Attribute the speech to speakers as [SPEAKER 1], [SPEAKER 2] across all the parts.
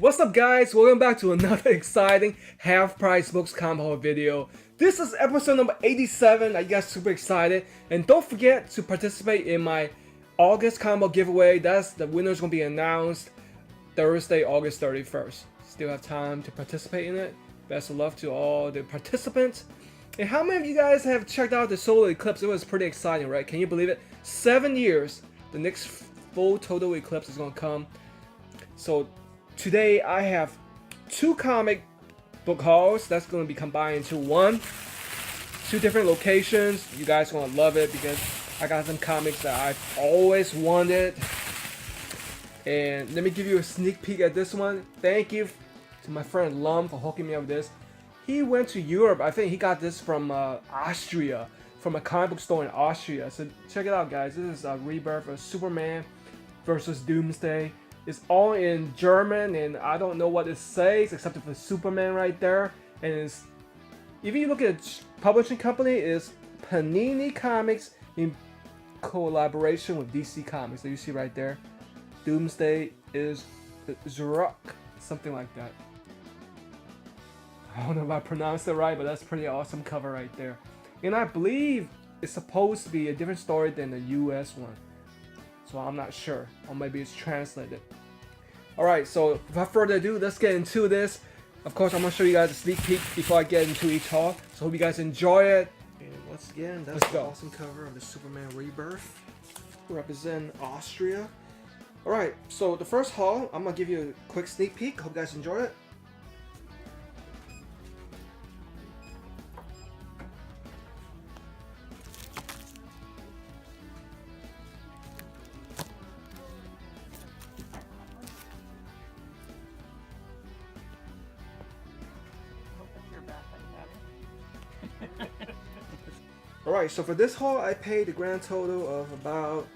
[SPEAKER 1] What's up guys, welcome back to another exciting half price books combo video. This is episode number 87. Are you guys super excited? And don't forget to participate in my August combo giveaway. The winner's gonna be announced Thursday, August 31st. Still have time to participate in it. Best of luck to all the participants. And how many of you guys have checked out the solar eclipse? It was pretty exciting, right? Can you believe it? 7 years, the next full total eclipse is gonna come. So today I have two comic book hauls that's going to be combined into one. Two different locations. You guys are going to love it because I got some comics that I've always wanted. And let me give you a sneak peek at this one. Thank you to my friend Lum for hooking me up with this. He went to Europe. I think he got this from Austria, from a comic book store in Austria. So check it out, guys. This is a rebirth of Superman versus Doomsday. It's all in German, and I don't know what it says except for Superman right there. And it's, if you look at the publishing company, it's Panini Comics in collaboration with DC Comics. So you see right there, Doomsday is Zrock, something like that. I don't know if I pronounced it right, but that's a pretty awesome cover right there. And I believe it's supposed to be a different story than the US one. So I'm not sure, or maybe it's translated. Alright, so without further ado, let's get into this. Of course, I'm going to show you guys a sneak peek before I get into each haul. So hope you guys enjoy it.
[SPEAKER 2] And once again, that's the awesome cover of the Superman Rebirth. Represent Austria. Alright, so the first haul, I'm going to give you a quick sneak peek. Hope you guys enjoy it. Alright, so for this haul, I paid a grand total of about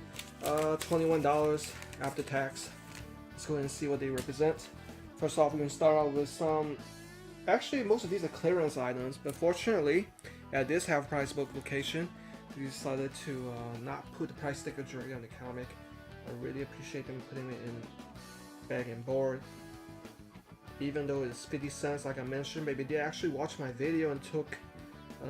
[SPEAKER 2] $21 after tax. Let's go ahead and see what they represent. First off, we're going to start out with some... Actually, most of these are clearance items, but fortunately, at this half-price book location, we decided to not put the price sticker directly on the comic. I really appreciate them putting it in bag and board. Even though it's 50 cents, like I mentioned, but they did actually watch my video and took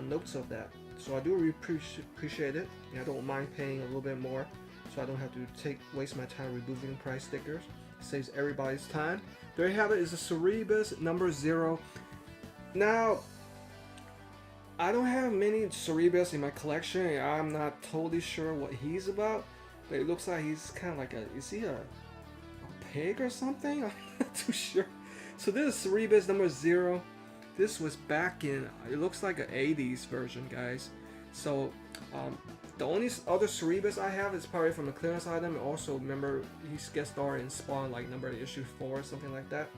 [SPEAKER 2] notes of that. So I do really appreciate it, and I don't mind paying a little bit more, so I don't have to waste my time removing price stickers. It saves everybody's time. There you have it. Is a Cerebus number 0. Now, I don't have many Cerebus in my collection, and I'm not totally sure what he's about, but it looks like he's kind of like is he a pig or something? I'm not too sure. So this is Cerebus number 0. This was back in, it looks like an 80s version, guys. So, the only other Cerebus I have is probably from a clearance item. Also, remember, he's guest star in Spawn, like number issue 4, something like that.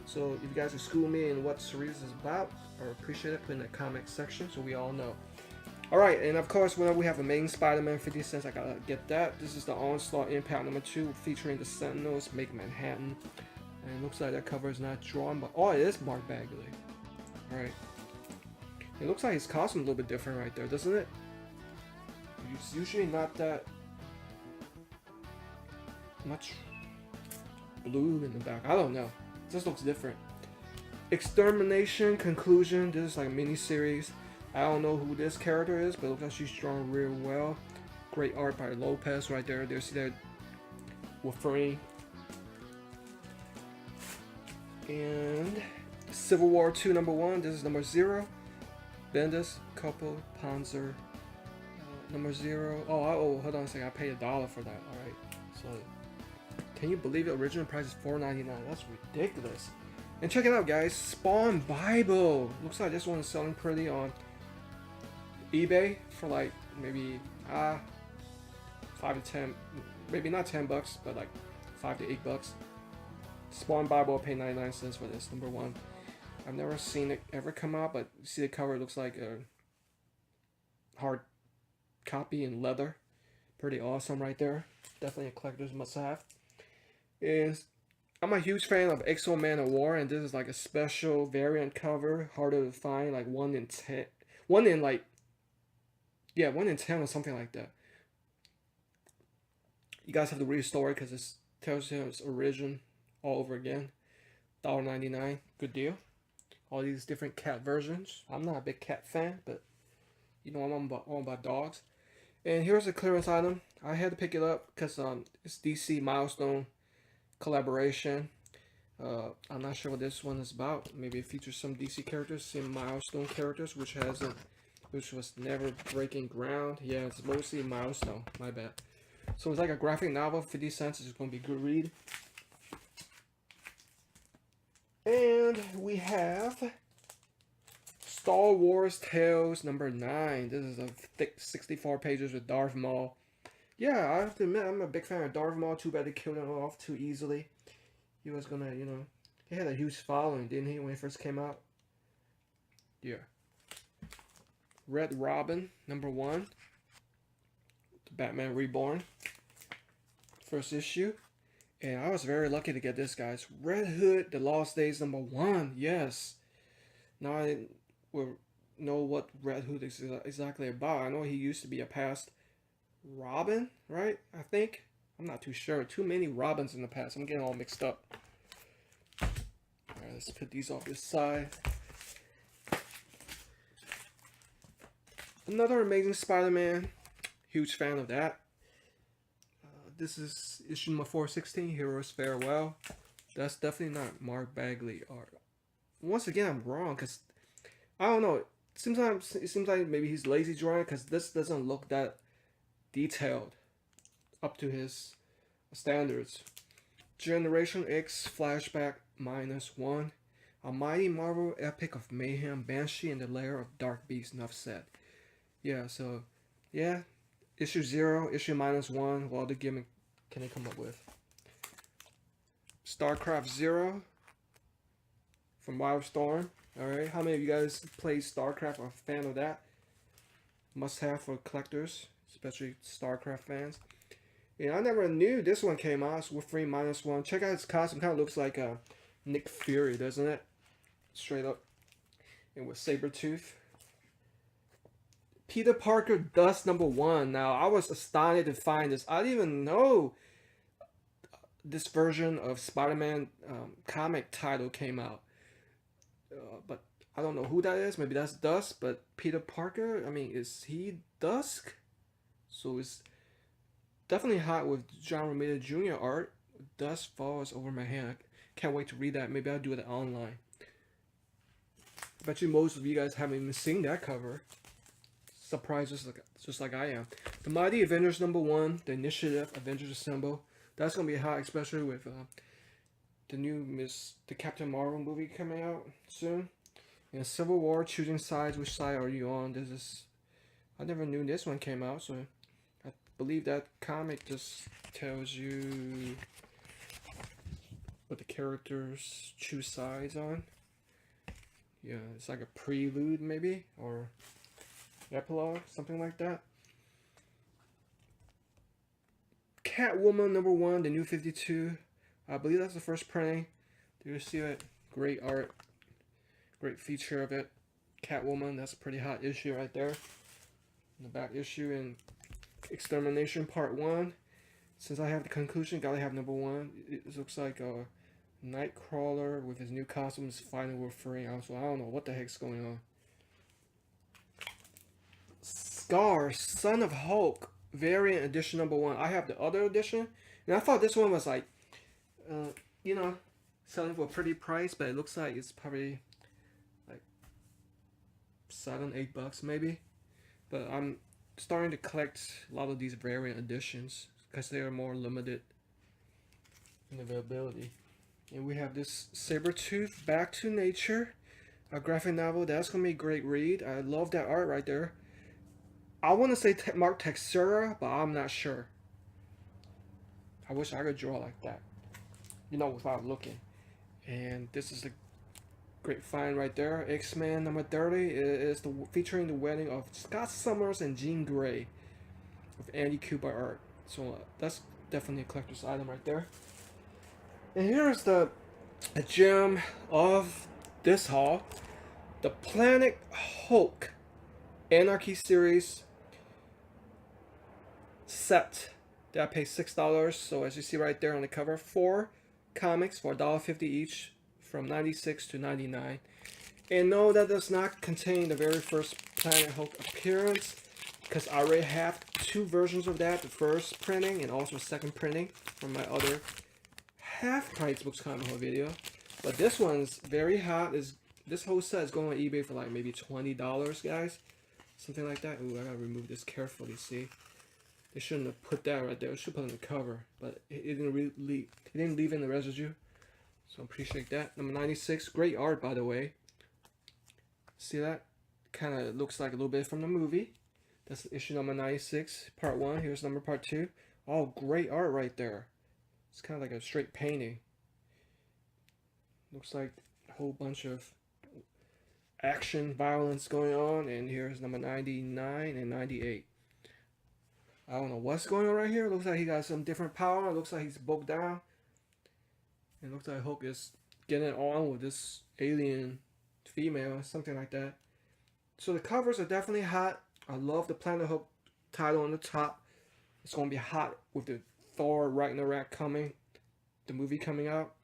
[SPEAKER 2] So, if you guys would school me in what Cerebus is about, I appreciate it, put in the comment section so we all know. Alright, and of course, whenever we have a main Spider-Man 50 cents, I gotta get that. This is the Onslaught Impact number 2, featuring the Sentinels, Make Manhattan. And it looks like that cover is not drawn, but oh, it is Mark Bagley. Alright. It looks like his costume is a little bit different right there, doesn't it? It's usually not that much blue in the back. I don't know. It just looks different. Extermination Conclusion. This is like a mini-series. I don't know who this character is, but it looks like she's drawn real well. Great art by Lopez right there. There's that Wolverine. And Civil War 2 number 1, this is number 0. Bendis, Couple, Panzer, number 0. Oh, hold on a second, I paid $1 for that. Alright, so can you believe it? Original price is $4.99. That's ridiculous. And check it out, guys. Spawn Bible. Looks like this one is selling pretty on eBay for like maybe 5 to 10, maybe not 10 bucks, but like 5 to 8 bucks. Spawn Bible, I paid 99 cents for this, number 1. I've never seen it ever come out, but you see the cover, it looks like a hard copy in leather. Pretty awesome right there. Definitely a collector's must-have. I'm a huge fan of Exo Man of War, and this is like a special variant cover, harder to find, like 1 in 10. 1 in like, yeah, 1 in 10 or something like that. You guys have to read the story because it tells you its origin all over again. $1.99. Good deal. All these different cat versions. I'm not a big cat fan, but you know I'm all about dogs. And here's a clearance item. I had to pick it up because it's DC Milestone collaboration. I'm not sure what this one is about. Maybe it features some DC characters, some Milestone characters, which was never breaking ground. Yeah, it's mostly Milestone. My bad. So it's like a graphic novel, 50 cents. It's going to be a good read. And we have Star Wars Tales number 9. This is a thick 64 pages with Darth Maul. Yeah, I have to admit, I'm a big fan of Darth Maul. Too bad they killed him off too easily. He was gonna, he had a huge following, didn't he, when he first came out? Yeah. Red Robin, number 1. The Batman Reborn. First issue. And I was very lucky to get this, guys. Red Hood, The Lost Days, number 1. Yes. Now I will know what Red Hood is exactly about. I know he used to be a past Robin, right? I think. I'm not too sure. Too many Robins in the past. I'm getting all mixed up. Alright, let's put these off this side. Another Amazing Spider-Man. Huge fan of that. This is issue number 416, Heroes Farewell. That's definitely not Mark Bagley art. Once again, I'm wrong, because I don't know. Sometimes it seems like maybe he's lazy drawing, because this doesn't look that detailed up to his standards. Generation X Flashback -1. A mighty Marvel epic of mayhem, Banshee and the lair of Dark Beast, enough said. Yeah, so, yeah. Issue 0, issue -1. What other gimmick can they come up with? StarCraft 0 from Wildstorm. Alright, how many of you guys played StarCraft or are a fan of that? Must have for collectors, especially StarCraft fans. Yeah, I never knew this one came out. It's Wolverine -1. Check out his costume. Kind of looks like Nick Fury, doesn't it? Straight up. And with Sabretooth. Peter Parker Dust number 1. Now, I was astonished to find this. I didn't even know this version of Spider-Man comic title came out. But I don't know who that is. Maybe that's Dust. But Peter Parker, I mean, is he Dusk? So it's definitely hot with John Romita Jr. art. Dust falls over my hand. I can't wait to read that. Maybe I'll do it online. I bet you most of you guys haven't even seen that cover. Surprised just like I am. The Mighty Avengers number 1, the Initiative Avengers Assemble. That's gonna be hot, especially with the Captain Marvel movie coming out soon. And Civil War, choosing sides. Which side are you on? I never knew this one came out, so I believe that comic just tells you what the characters choose sides on. Yeah, it's like a prelude maybe, or epilogue, something like that. Catwoman number 1, the New 52. I believe that's the first printing. Do you see it? Great art. Great feature of it. Catwoman, that's a pretty hot issue right there. In the back issue in Extermination Part 1. Since I have the conclusion, gotta have number 1. It looks like a Nightcrawler with his new costumes fighting Wolverine. So I don't know what the heck's going on. Scar, Son of Hulk, variant edition number 1. I have the other edition, and I thought this one was like, selling for a pretty price, but it looks like it's probably like $7-8 maybe. But I'm starting to collect a lot of these variant editions because they are more limited in availability. And we have this Sabretooth, Back to Nature, a graphic novel. That's gonna be a great read. I love that art right there. I want to say Mark Texeira, but I'm not sure. I wish I could draw like that, without looking. And this is a great find right there. X-Men number 30 is featuring the wedding of Scott Summers and Jean Grey with Andy Kubert art. So that's definitely a collector's item right there. And here's a gem of this haul, the Planet Hulk Anarchy series set that I paid $6. So as you see right there on the cover, 4 comics for $1.50 each from 96 to 99. And no, that does not contain the very first Planet Hulk appearance, because I already have 2 versions of that, the first printing and also second printing from my other half-price books comic book video. But this one's very hot. This whole set is going on eBay for like maybe $20, guys. Something like that. Ooh, I gotta remove this carefully, see? They shouldn't have put that right there. It should put it on the cover, but it didn't leave in the residue. So I appreciate that. Number 96, great art by the way. See that? Kind of looks like a little bit from the movie. That's issue number 96, part 1. Here's number part 2. Oh, great art right there. It's kind of like a straight painting. Looks like a whole bunch of action, violence going on. And here's number 99 and 98. I don't know what's going on right here. Looks like he got some different power. Looks like he's broke down. It looks like Hulk is getting it on with this alien female, something like that. So the covers are definitely hot. I love the Planet Hulk title on the top. It's going to be hot with the Thor Ragnarok coming, the movie coming out.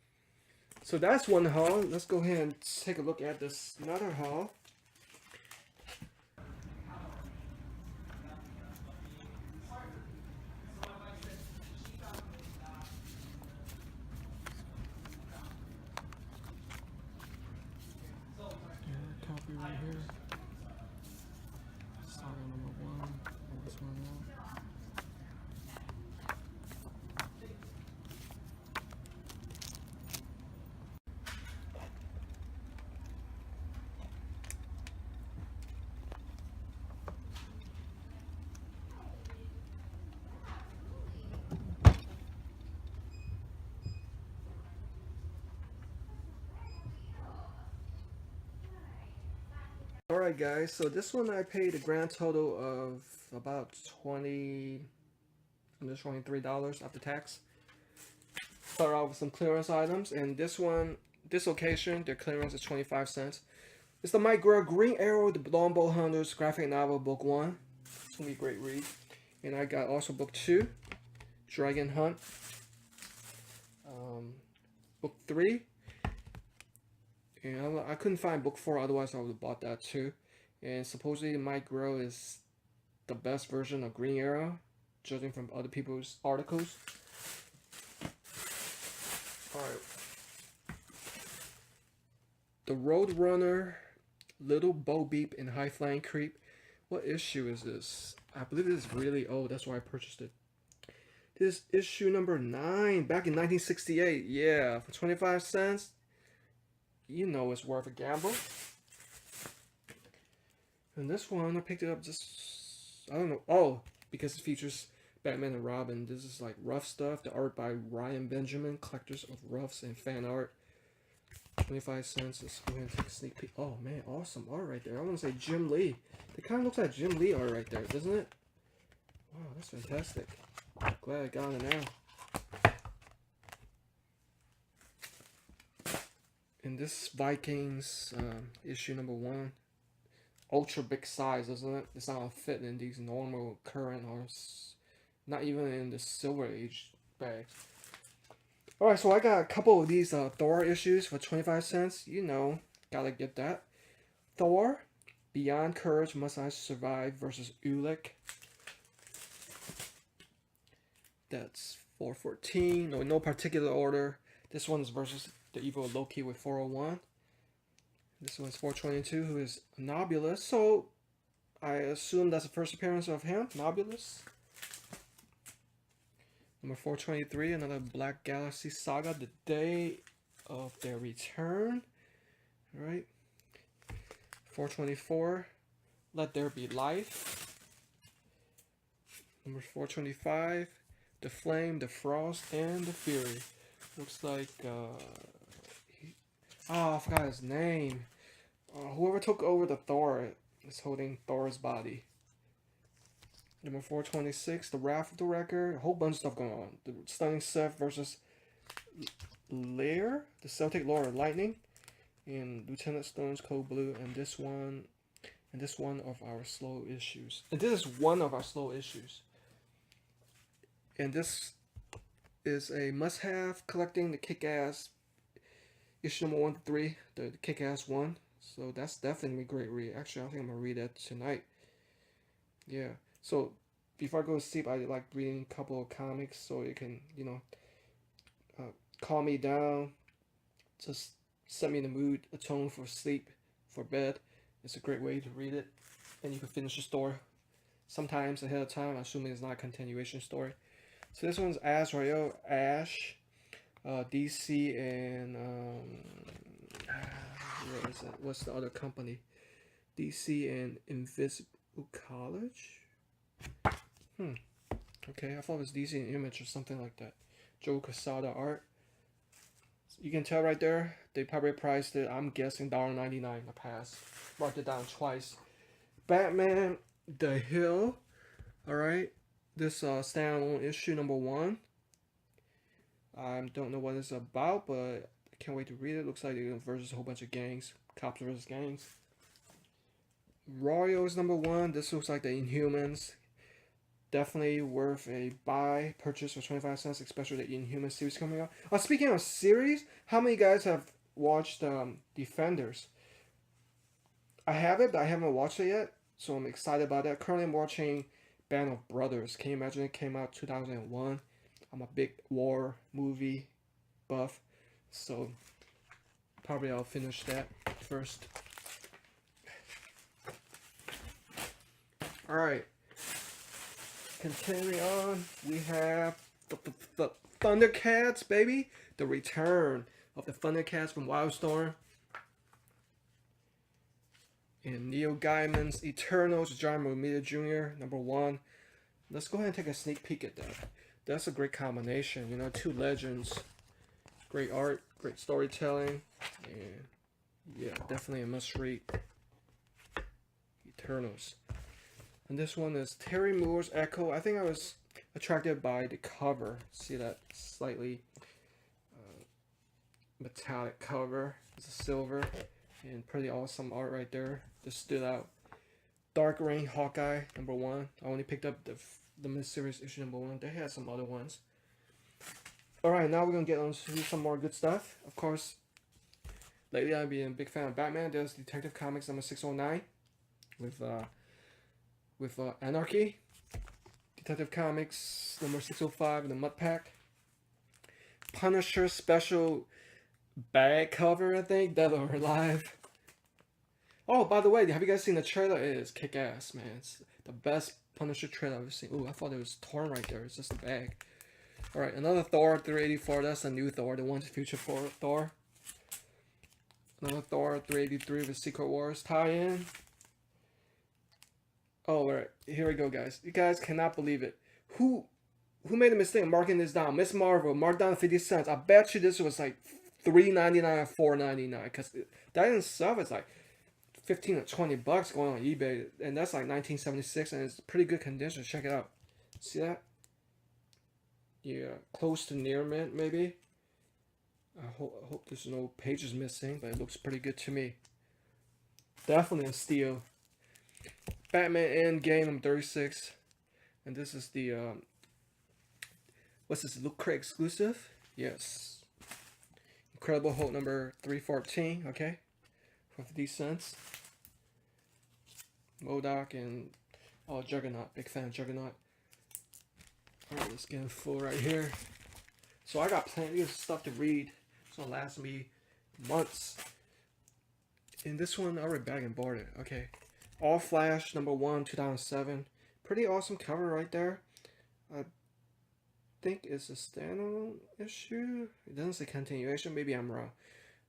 [SPEAKER 2] So that's one haul. Let's go ahead and take a look at this another haul. Copy right here. Saga number 1. This one out. Alright guys, so this one I paid a grand total of about $23 after tax. Start out with some clearance items, and this occasion, the clearance is 25 cents. It's the Mike Grell Green Arrow, the Longbow Hunters graphic novel, book 1. It's gonna be a great read. And I got also book 2, Dragon Hunt. Book 3. And I couldn't find book 4, otherwise I would have bought that too. And supposedly Mike Grell is the best version of Green Arrow, judging from other people's articles. Alright. The Roadrunner, Little Bo Beep, and High Flying Creep. What issue is this? I believe this is really old, that's why I purchased it. This is issue number 9, back in 1968. Yeah, for 25 cents. You know it's worth a gamble. And this one, I picked it up just, I don't know. Oh, because it features Batman and Robin. This is like rough stuff. The art by Ryan Benjamin, collectors of roughs and fan art. 25 cents. Let's go ahead and take a sneak peek. Oh man, awesome art right there. I want to say Jim Lee. It kind of looks like Jim Lee art right there, doesn't it? Wow, that's fantastic. Glad I got it now. And this Vikings issue number 1, ultra big size, isn't it? It's not fit in these normal current or not even in the Silver Age bags. Alright, so I got a couple of these Thor issues for 25 cents. You know, gotta get that. Thor, Beyond Courage, Must I Survive versus Ulick. That's 414. No particular order. This one's versus the evil Loki with 401. This one's 422, who is Nobulus. So I assume that's the first appearance of him, Nobulus. Number 423, another Black Galaxy Saga, the day of their return. All right. 424, Let There Be Life. Number 425, The Flame, the Frost, and the Fury. Looks like I forgot his name. Whoever took over the Thor is holding Thor's body. Number 426, The Wrath of the Wrecker. A whole bunch of stuff going on. The Stunning Seth versus Lear, the Celtic Lord of Lightning, and Lieutenant Stone's Cold Blue, and this one of our slow issues. And this is one of our slow issues. And this is a must-have, collecting the kick-ass issue number 1 to 3, the Kick-Ass one. So that's definitely a great read. Actually, I think I'm gonna read that tonight. Yeah. So before I go to sleep, I like reading a couple of comics so it can, calm me down, just set me in the mood, a tone for sleep, for bed. It's a great way to read it, and you can finish the story sometimes ahead of time, assuming it's not a continuation story. So this one's Azrael, Ash, DC, and what is it? What's the other company? DC and Invisible College. Okay, I thought it was DC and Image or something like that. Joe Quesada art. You can tell right there, they probably priced it, I'm guessing $1.99 a pass. Marked it down twice. Batman, The Hill. Alright. This standalone issue number 1. I don't know what it's about, but I can't wait to read it. Looks like it versus a whole bunch of gangs. Cops versus gangs. Royals number 1. This looks like the Inhumans. Definitely worth a buy, purchase for 25 cents, especially the Inhuman series coming out. Speaking of series, how many guys have watched Defenders? I have it, but I haven't watched it yet, so I'm excited about that. Currently, I'm watching Band of Brothers. Can you imagine it came out 2001? I'm a big war movie buff, so probably I'll finish that first. Alright. Continuing on, we have the Thundercats, baby. The return of the Thundercats from Wildstorm. And Neil Gaiman's Eternals, John Romita Jr., number 1. Let's go ahead and take a sneak peek at that. That's a great combination, you know, 2 legends. Great art, great storytelling, and yeah, definitely a must read. Eternals. And this one is Terry Moore's Echo. I think I was attracted by the cover. See that slightly metallic cover. It's a silver and pretty awesome art right there. Just stood out. Dark Reign Hawkeye number 1. I only picked up the mid-series issue number 1. They had some other ones. Alright, now we're gonna get on to some more good stuff. Of course, lately I've been a big fan of Batman. There's Detective Comics number 609 with Anarchy. Detective Comics number 605 in the Mud Pack. Punisher special bag cover, I think, Dead or Alive. Oh, by the way, have you guys seen the trailer? It is kick-ass, man. It's the best Punisher trailer I've ever seen. Ooh, I thought it was torn right there. It's just a bag. Alright, another Thor 384. That's a new Thor, the one future Thor. Another Thor 383 with Secret Wars tie-in. Oh, alright. Here we go, guys. You guys cannot believe it. Who made a mistake marking this down? Miss Marvel, marked down 50 cents. I bet you this was like $3.99 or $4.99. Because that in itself is like 15 or 20 bucks going on eBay. And that's like 1976. And it's pretty good condition. Check it out. See that? Yeah, close to near mint, maybe. I hope there's no pages missing, but it looks pretty good to me. Definitely a steal. Batman Endgame number 36. And this is the, what's this, Look Crate exclusive? Yes. Incredible Hulk number 314, okay? For 50 cents. MODOK and, oh, Juggernaut. Big fan of Juggernaut. Alright, let's get in full right here. So I got plenty of stuff to read. It's gonna last me months. In this one, I already bagged and bought it. Okay. All Flash number 1, 2007. Pretty awesome cover right there. I think it's a standalone issue. It doesn't say continuation. Maybe I'm wrong.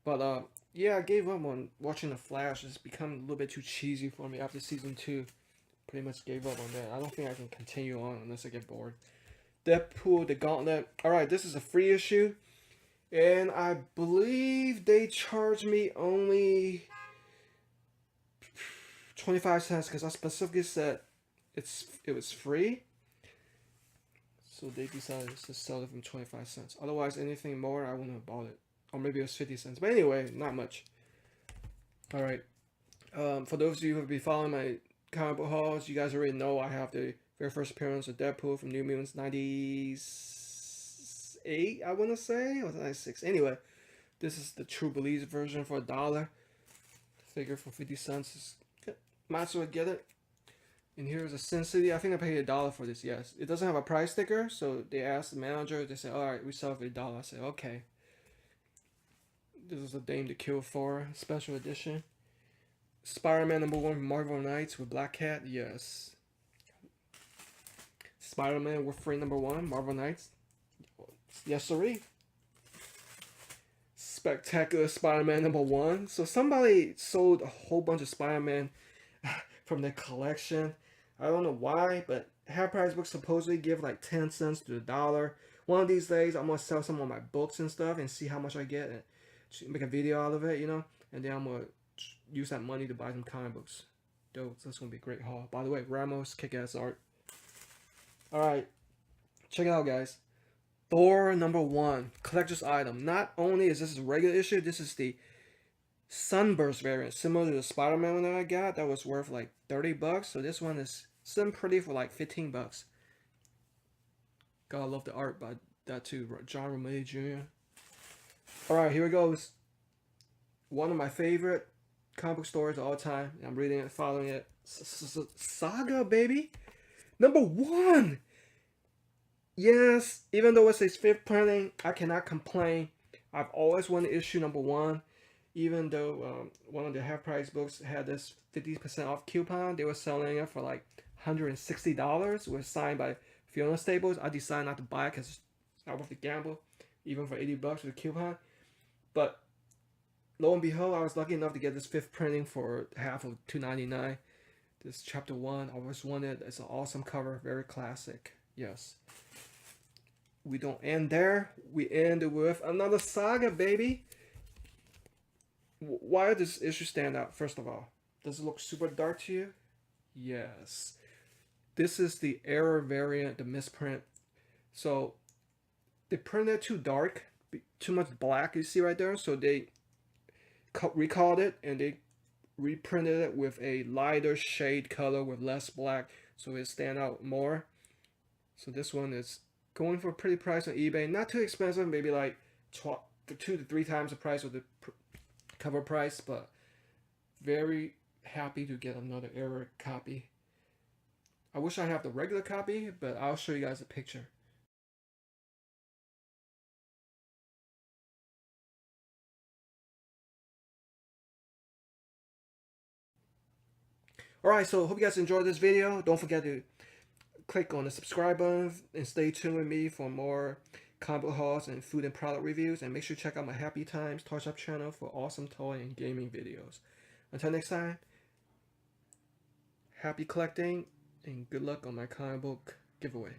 [SPEAKER 2] But yeah, I gave up on watching The Flash. It's become a little bit too cheesy for me after season 2. Pretty much gave up on that. I don't think I can continue on unless I get bored. Deadpool, the Gauntlet. Alright, this is a free issue. And I believe they charged me only 25 cents because I specifically said it was free. So they decided to sell it for 25 cents. Otherwise, anything more, I wouldn't have bought it. Or maybe it was 50 cents. But anyway, not much. Alright. For those of you who have been following my comic book hauls, you guys already know I have the very first appearance of Deadpool from New Mutants 98, I want to say, or 96. Anyway, This is the True Beliefs version for $1. Figure for 50 cents is good. Might as well get it. And here's a Sin City. I think I paid $1 for this. Yes, it doesn't have a price sticker, so they asked the manager. They said, "All right, we sell it for $1." I said, "Okay." This is a Dame to Kill 4 special edition. Spider-Man #1 Marvel Knights with Black Cat. Yes. Spider-Man with Free #1 Marvel Knights. Yes, sirree. Spectacular Spider-Man #1. So somebody sold a whole bunch of Spider-Man from their collection. I don't know why, but half price books supposedly give like 10 cents to $1. One of these days, I'm gonna sell some of my books and stuff and see how much I get and make a video out of it, you know. And then I'm gonna use that money to buy some comic books. Dope. So that's gonna be a great haul. By the way, Ramos, kick-ass art. All right, check it out, guys. Thor #1 collector's item. Not only is this a regular issue, this is the Sunburst variant, similar to the Spider-Man one that I got. That was worth like $30. So this one is sitting pretty for like $15. Gotta love the art by that too, John Romita Jr. All right, here it goes. One of my favorite comic book stories of all time. I'm reading it, following it. Saga, baby. #1. Yes, even though it says 5th printing, I cannot complain. I've always wanted issue #1. Even though one of the half price books had this 50% off coupon, they were selling it for like $160. It was signed by Fiona Staples. I decided not to buy it because it's not worth the gamble, even for $80 with a coupon. But lo and behold, I was lucky enough to get this 5th printing for half of $2.99. This chapter 1, I always wanted. It's an awesome cover, very classic. Yes. We don't end there. We end with another Saga, baby. Why does this issue stand out? First of all, does it look super dark to you? Yes. This is the error variant, the misprint. So they printed it too dark, too much black. You see right there. So they recalled it and they reprinted it with a lighter shade color with less black, so it stand out more. So this one is going for a pretty price on eBay. Not too expensive, maybe like 2 to 3 times the price of the cover price, but very happy to get another error copy. I wish I have the regular copy, but I'll show you guys a picture. Alright, so hope you guys enjoyed this video. Don't forget to click on the subscribe button and stay tuned with me for more comic book hauls and food and product reviews. And make sure to check out my Happy Times Toy Shop channel for awesome toy and gaming videos. Until next time, happy collecting and good luck on my comic book giveaway.